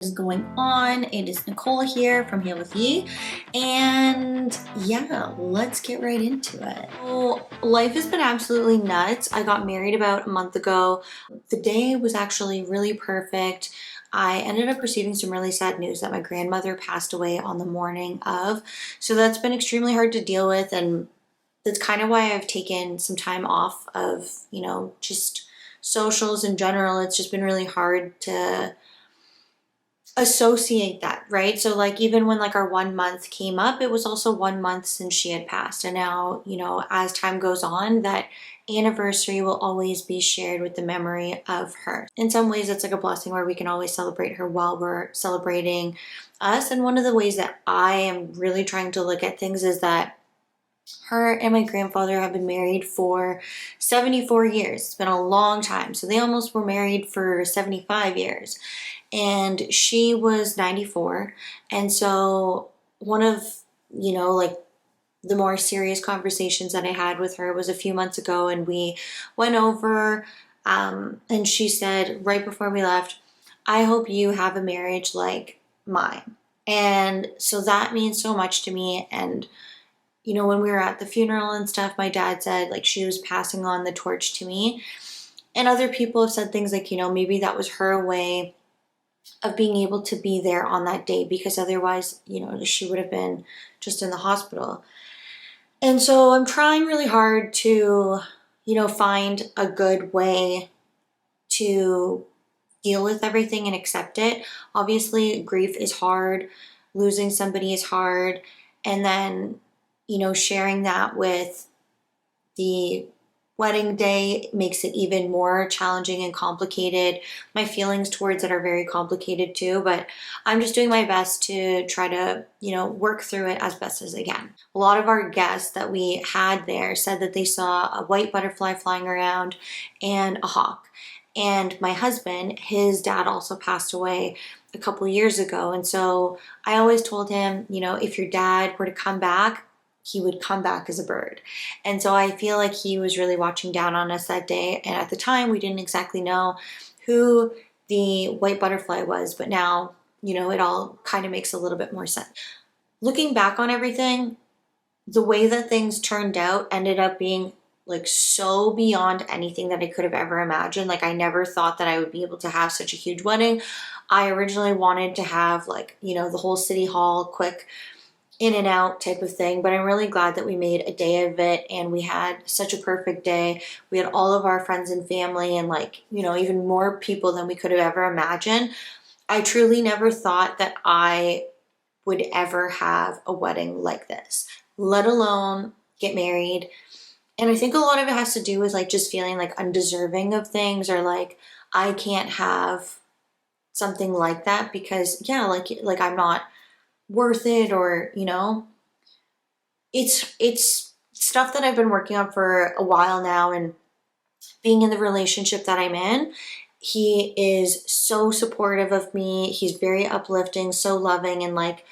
Is going on? It is Nicole here from Heal with Ye, and yeah, let's get right into it. So life has been absolutely nuts. I got married about a month ago. The day was actually really perfect. I ended up receiving some really sad news that my grandmother passed away on the morning of, so that's been extremely hard to deal with, and that's kind of why I've taken some time off of, just socials in general. It's just been really hard to associate that, right? So like even when like our 1 month came up, it was also 1 month since she had passed. And now, as time goes on, that anniversary will always be shared with the memory of her. In some ways, it's like a blessing where we can always celebrate her while we're celebrating us. And one of the ways that I am really trying to look at things is that her and my grandfather have been married for 74 years. It's been a long time. So they almost were married for 75 years. And she was 94. And so one of, like the more serious conversations that I had with her was a few months ago, and we went over, and she said right before we left, "I hope you have a marriage like mine." And so that means so much to me. And when we were at the funeral and stuff, my dad said like she was passing on the torch to me. And other people have said things like, maybe that was her way of being able to be there on that day, because otherwise, she would have been just in the hospital. And so I'm trying really hard to, find a good way to deal with everything and accept it. Obviously, grief is hard, losing somebody is hard, and then, sharing that with the wedding day makes it even more challenging and complicated. My feelings towards it are very complicated too, but I'm just doing my best to try to, work through it as best as I can. A lot of our guests that we had there said that they saw a white butterfly flying around and a hawk. And my husband, his dad also passed away a couple years ago. And so I always told him, if your dad were to come back, he would come back as a bird. And so I feel like he was really watching down on us that day. And at the time, we didn't exactly know who the white butterfly was, but now, it all kind of makes a little bit more sense. Looking back on everything, the way that things turned out ended up being like so beyond anything that I could have ever imagined. Like I never thought that I would be able to have such a huge wedding. I originally wanted to have like, the whole city hall quick in and out type of thing, but I'm really glad that we made a day of it, and we had such a perfect day. We had all of our friends and family, and like, even more people than we could have ever imagined. I truly never thought that I would ever have a wedding like this, let alone get married. And I think a lot of it has to do with like just feeling like undeserving of things, or like I can't have something like that because like I'm not worth it, or it's stuff that I've been working on for a while now. And being in the relationship that I'm in, he is so supportive of me, he's very uplifting, so loving, and like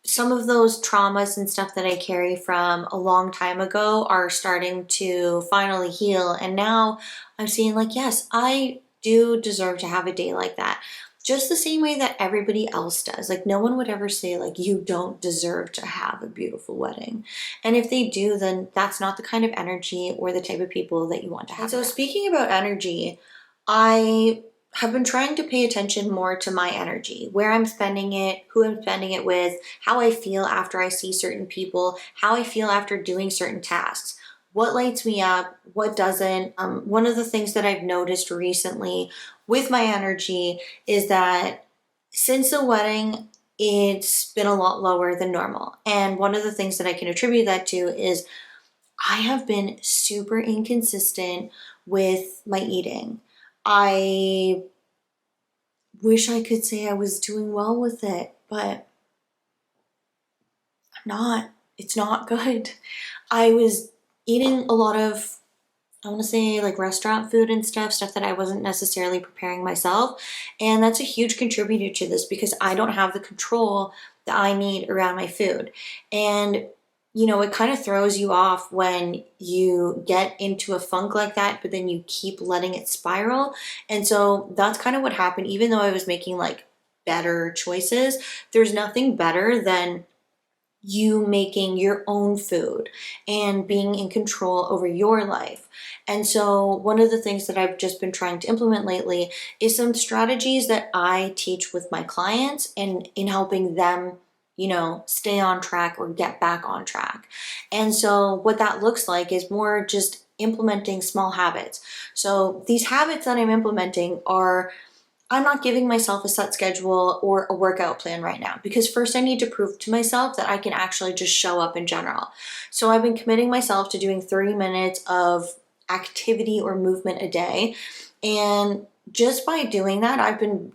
some of those traumas and stuff that I carry from a long time ago are starting to finally heal. And now I'm seeing like, yes, I do deserve to have a day like that, just the same way that everybody else does. Like no one would ever say like you don't deserve to have a beautiful wedding. And if they do, then that's not the kind of energy or the type of people that you want to have. And so speaking about energy, I have been trying to pay attention more to my energy, where I'm spending it, who I'm spending it with, how I feel after I see certain people, how I feel after doing certain tasks, what lights me up, what doesn't. One of the things that I've noticed recently with my energy is that since the wedding, it's been a lot lower than normal. And one of the things that I can attribute that to is I have been super inconsistent with my eating. I wish I could say I was doing well with it, but I'm not. It's not good. I was eating a lot of, I want to say like restaurant food and stuff that I wasn't necessarily preparing myself. And that's a huge contributor to this because I don't have the control that I need around my food. And it kind of throws you off when you get into a funk like that, but then you keep letting it spiral. And so that's kind of what happened. Even though I was making like better choices. There's nothing better than you making your own food and being in control over your life. And so one of the things that I've just been trying to implement lately is some strategies that I teach with my clients and in helping them, stay on track or get back on track. And so what that looks like is more just implementing small habits. So these habits that I'm implementing are, I'm not giving myself a set schedule or a workout plan right now because first I need to prove to myself that I can actually just show up in general. So I've been committing myself to doing 30 minutes of activity or movement a day. And just by doing that, I've been,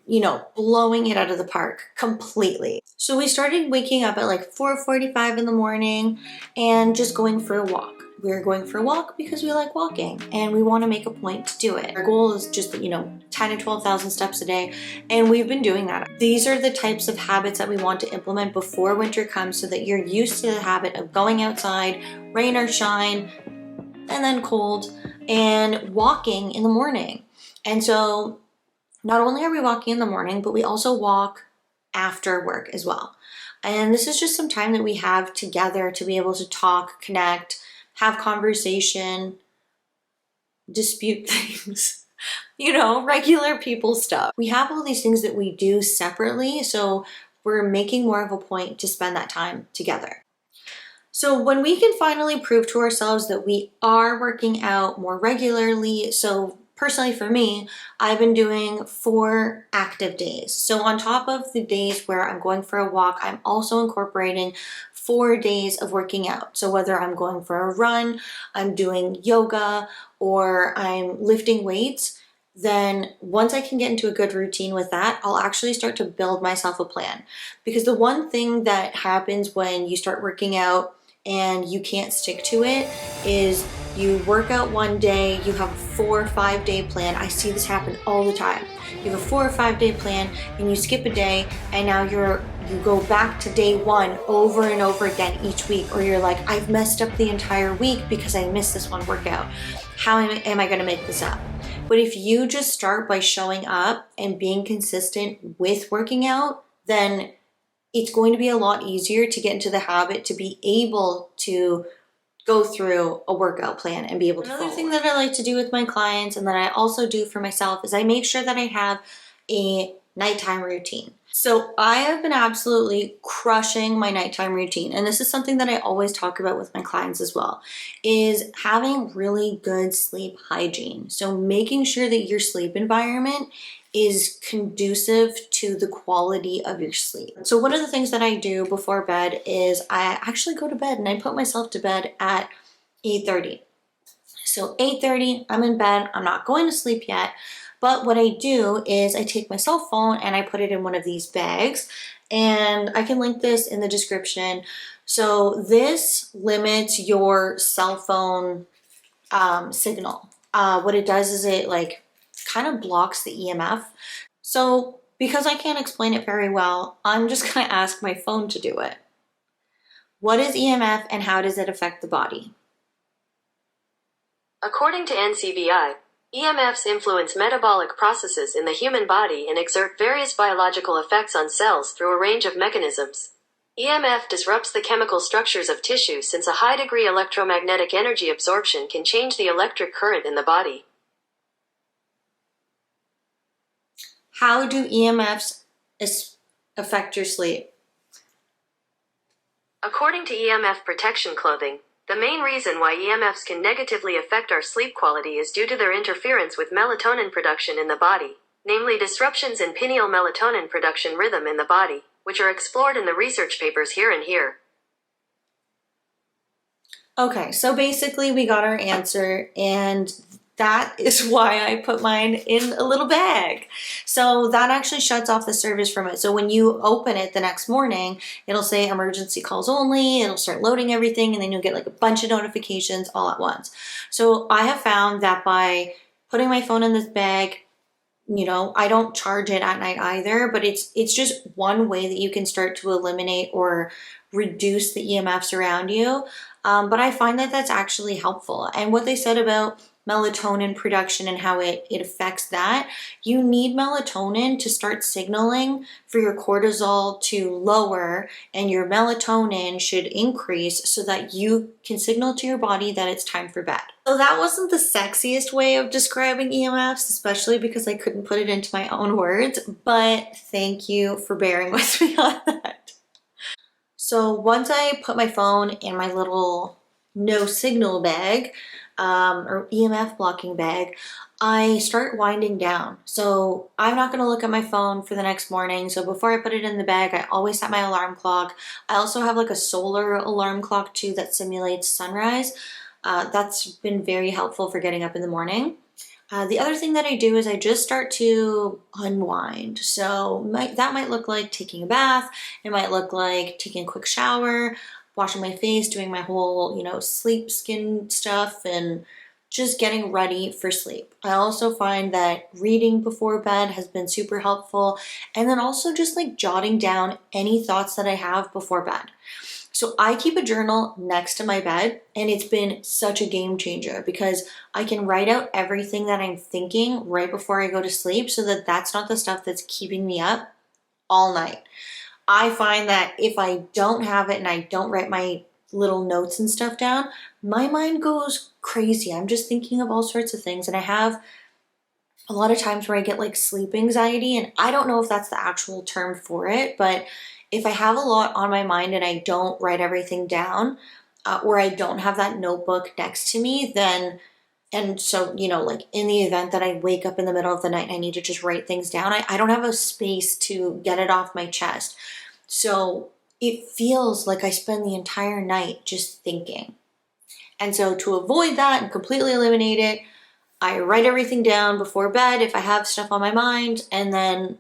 blowing it out of the park completely. So we started waking up at like 4:45 in the morning and just going for a walk. We're going for a walk because we like walking and we want to make a point to do it. Our goal is just, 10 to 12,000 steps a day. And we've been doing that. These are the types of habits that we want to implement before winter comes so that you're used to the habit of going outside, rain or shine, and then cold, and walking in the morning. And so not only are we walking in the morning, but we also walk after work as well. And this is just some time that we have together to be able to talk, connect, have conversation, dispute things, regular people stuff. We have all these things that we do separately, so we're making more of a point to spend that time together. So when we can finally prove to ourselves that we are working out more regularly, so personally for me, I've been doing 4 active days. So on top of the days where I'm going for a walk, I'm also incorporating 4 days of working out. So whether I'm going for a run, I'm doing yoga, or I'm lifting weights, then once I can get into a good routine with that, I'll actually start to build myself a plan. Because the one thing that happens when you start working out and you can't stick to it is you work out one day, you have a 4 or 5 day plan. I see this happen all the time. You have a 4 or 5 day plan and you skip a day and now you go back to day 1 over and over again each week, or you're like, I've messed up the entire week because I missed this one workout. How am I gonna make this up? But if you just start by showing up and being consistent with working out, then it's going to be a lot easier to get into the habit to be able to go through a workout plan and be able to follow. Another thing that I like to do with my clients and that I also do for myself is I make sure that I have a nighttime routine. So I have been absolutely crushing my nighttime routine. And this is something that I always talk about with my clients as well, is having really good sleep hygiene. So making sure that your sleep environment is conducive to the quality of your sleep. So one of the things that I do before bed is I actually go to bed and I put myself to bed at 8:30. So 8:30, I'm in bed, I'm not going to sleep yet, but what I do is I take my cell phone and I put it in one of these bags, and I can link this in the description. So this limits your cell phone signal. What it does is it kind of blocks the EMF. So because I can't explain it very well, I'm just gonna ask my phone to do it. What is EMF and how does it affect the body? According to NCBI, EMFs influence metabolic processes in the human body and exert various biological effects on cells through a range of mechanisms. EMF disrupts the chemical structures of tissue since a high degree electromagnetic energy absorption can change the electric current in the body. How do EMFs affect your sleep? According to EMF protection clothing, the main reason why EMFs can negatively affect our sleep quality is due to their interference with melatonin production in the body, namely disruptions in pineal melatonin production rhythm in the body, which are explored in the research papers here and here. Okay, so basically we got our answer, and that is why I put mine in a little bag. So that actually shuts off the service from it. So when you open it the next morning, it'll say emergency calls only, it'll start loading everything, and then you'll get a bunch of notifications all at once. So I have found that by putting my phone in this bag, I don't charge it at night either, but it's just one way that you can start to eliminate or reduce the EMFs around you. But I find that that's actually helpful. And what they said about melatonin production and how it affects that. You need melatonin to start signaling for your cortisol to lower, and your melatonin should increase so that you can signal to your body that it's time for bed. So that wasn't the sexiest way of describing EMFs, especially because I couldn't put it into my own words, but thank you for bearing with me on that. So once I put my phone in my little no signal bag, or EMF blocking bag, I start winding down. So I'm not going to look at my phone for the next morning. So before I put it in the bag, I always set my alarm clock. I also have like a solar alarm clock too that simulates sunrise. That's been very helpful for getting up in the morning. The other thing that I do is I just start to unwind. So that might look like taking a bath. It might look like taking a quick shower, washing my face, doing my whole, sleep skin stuff, and just getting ready for sleep. I also find that reading before bed has been super helpful. And then also just like jotting down any thoughts that I have before bed. So I keep a journal next to my bed, and it's been such a game changer because I can write out everything that I'm thinking right before I go to sleep so that that's not the stuff that's keeping me up all night. I find that if I don't have it and I don't write my little notes and stuff down, my mind goes crazy. I'm just thinking of all sorts of things, and I have a lot of times where I get like sleep anxiety, and I don't know if that's the actual term for it, but if I have a lot on my mind and I don't write everything down, or I don't have that notebook next to me, then, and so, like in the event that I wake up in the middle of the night and I need to just write things down, I don't have a space to get it off my chest. So it feels like I spend the entire night just thinking. And so to avoid that and completely eliminate it, I write everything down before bed if I have stuff on my mind, and then,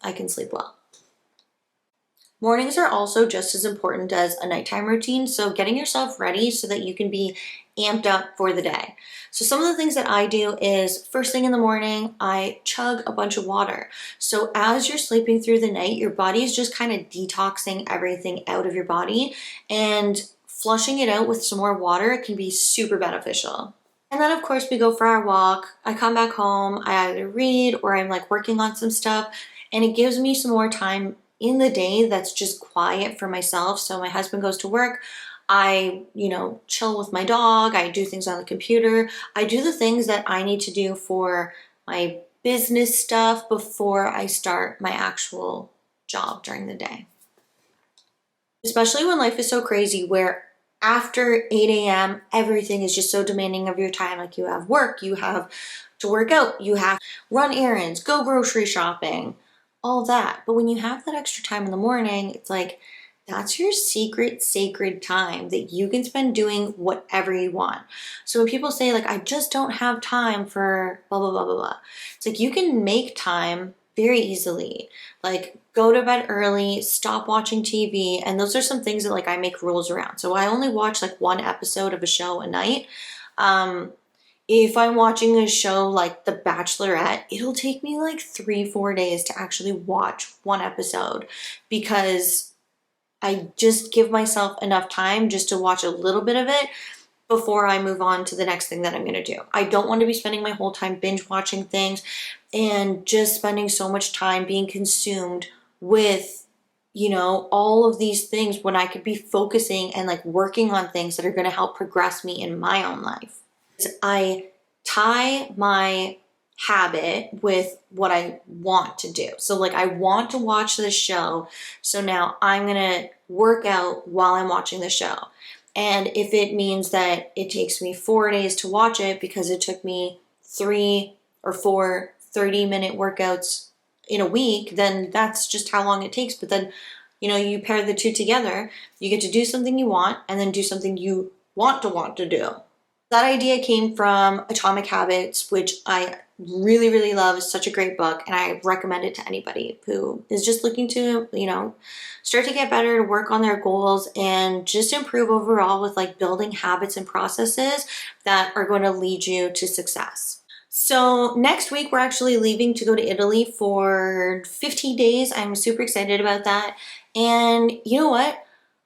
I can sleep well. Mornings are also just as important as a nighttime routine, so getting yourself ready so that you can be amped up for the day. So some of the things that I do is first thing in the morning, I chug a bunch of water. So as you're sleeping through the night, your body is just kind of detoxing everything out of your body, and flushing it out with some more water can be super beneficial. And then of course we go for our walk. I come back home, I either read or I'm like working on some stuff, and it gives me some more time in the day that's just quiet for myself. So my husband goes to work, I, chill with my dog, I do things on the computer, I do the things that I need to do for my business stuff before I start my actual job during the day. Especially when life is so crazy where after 8 a.m., everything is just so demanding of your time. Like you have work, you have to work out, you have to run errands, go grocery shopping, all that. But when you have that extra time in the morning, it's like, that's your secret, sacred time that you can spend doing whatever you want. So when people say like, I just don't have time for blah, blah, blah, blah, blah. It's like, you can make time very easily. Like go to bed early, stop watching TV. And those are some things that like I make rules around. So I only watch like one episode of a show a night. If I'm watching a show like The Bachelorette, it'll take me like 3-4 days to actually watch one episode because I just give myself enough time just to watch a little bit of it before I move on to the next thing that I'm going to do. I don't want to be spending my whole time binge watching things and just spending so much time being consumed with, all of these things when I could be focusing and like working on things that are going to help progress me in my own life. I tie my habit with what I want to do. So like I want to watch this show, so now I'm going to work out while I'm watching the show. And if it means that it takes me 4 days to watch it because it took me 3 or 4 30-minute workouts in a week, then that's just how long it takes. But then, you pair the two together, you get to do something you want and then do something you want to do. That idea came from Atomic Habits, which I really, really love. It's such a great book, and I recommend it to anybody who is just looking to, start to get better, to work on their goals, and just improve overall with like building habits and processes that are going to lead you to success. So next week, we're actually leaving to go to Italy for 15 days. I'm super excited about that. And you know what?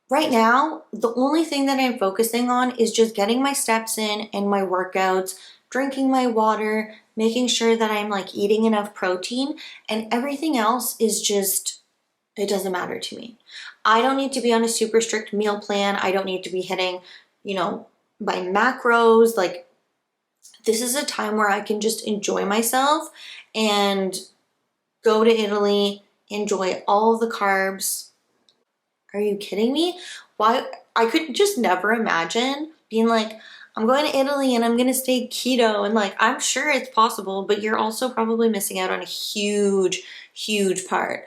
Right now, the only thing that I'm focusing on is just getting my steps in and my workouts, drinking my water, making sure that I'm like eating enough protein, and everything else is just, it doesn't matter to me. I don't need to be on a super strict meal plan. I don't need to be hitting, you know, my macros. Like, this is a time where I can just enjoy myself and go to Italy, enjoy all the carbs. Are you kidding me? Why? I could just never imagine being like, I'm going to Italy and I'm going to stay keto. And like, I'm sure it's possible, but you're also probably missing out on a huge, huge part.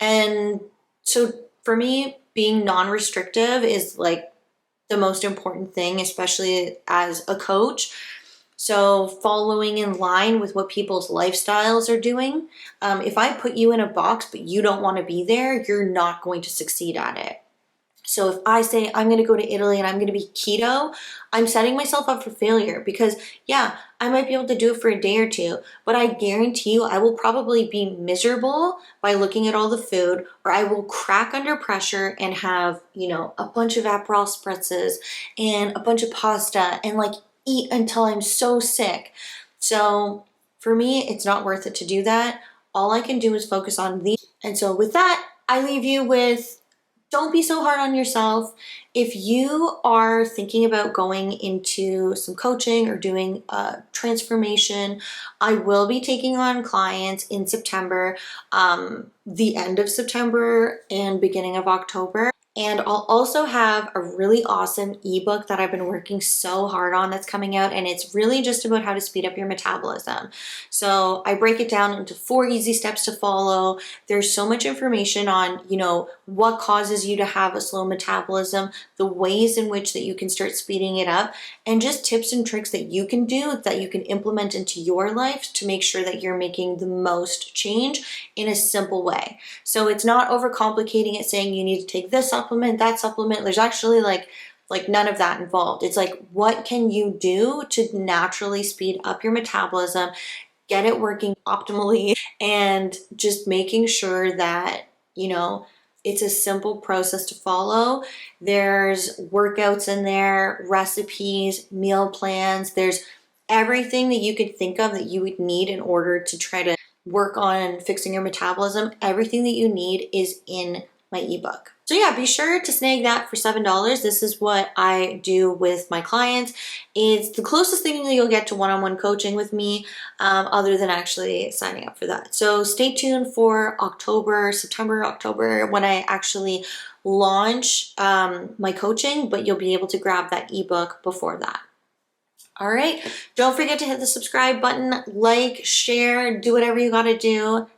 And so for me, being non restrictive is like the most important thing, especially as a coach. So, following in line with what people's lifestyles are doing. If I put you in a box, but you don't want to be there, you're not going to succeed at it. So if I say I'm going to go to Italy and I'm going to be keto, I'm setting myself up for failure because, yeah, I might be able to do it for a day or two, but I guarantee you I will probably be miserable by looking at all the food, or I will crack under pressure and have, a bunch of Aperol spritzes and a bunch of pasta and like eat until I'm so sick. So for me, it's not worth it to do that. All I can do is focus on these. And so with that, I leave you with, don't be so hard on yourself. If you are thinking about going into some coaching or doing a transformation, I will be taking on clients in September, the end of September and beginning of October. And I'll also have a really awesome ebook that I've been working so hard on that's coming out, and it's really just about how to speed up your metabolism. So I break it down into 4 easy steps to follow. There's so much information on, what causes you to have a slow metabolism, the ways in which that you can start speeding it up, and just tips and tricks that you can do that you can implement into your life to make sure that you're making the most change in a simple way. So it's not overcomplicating it, saying you need to take this supplement, that supplement. There's actually like none of that involved. It's like, what can you do to naturally speed up your metabolism, get it working optimally, and just making sure that, it's a simple process to follow. There's workouts in there, recipes, meal plans. There's everything that you could think of that you would need in order to try to work on fixing your metabolism. Everything that you need is in my ebook. So yeah, be sure to snag that for $7. This is what I do with my clients. It's the closest thing that you'll get to one-on-one coaching with me, other than actually signing up for that. So stay tuned for September, October, when I actually launch my coaching, but you'll be able to grab that ebook before that. All right, don't forget to hit the subscribe button, like, share, do whatever you gotta do.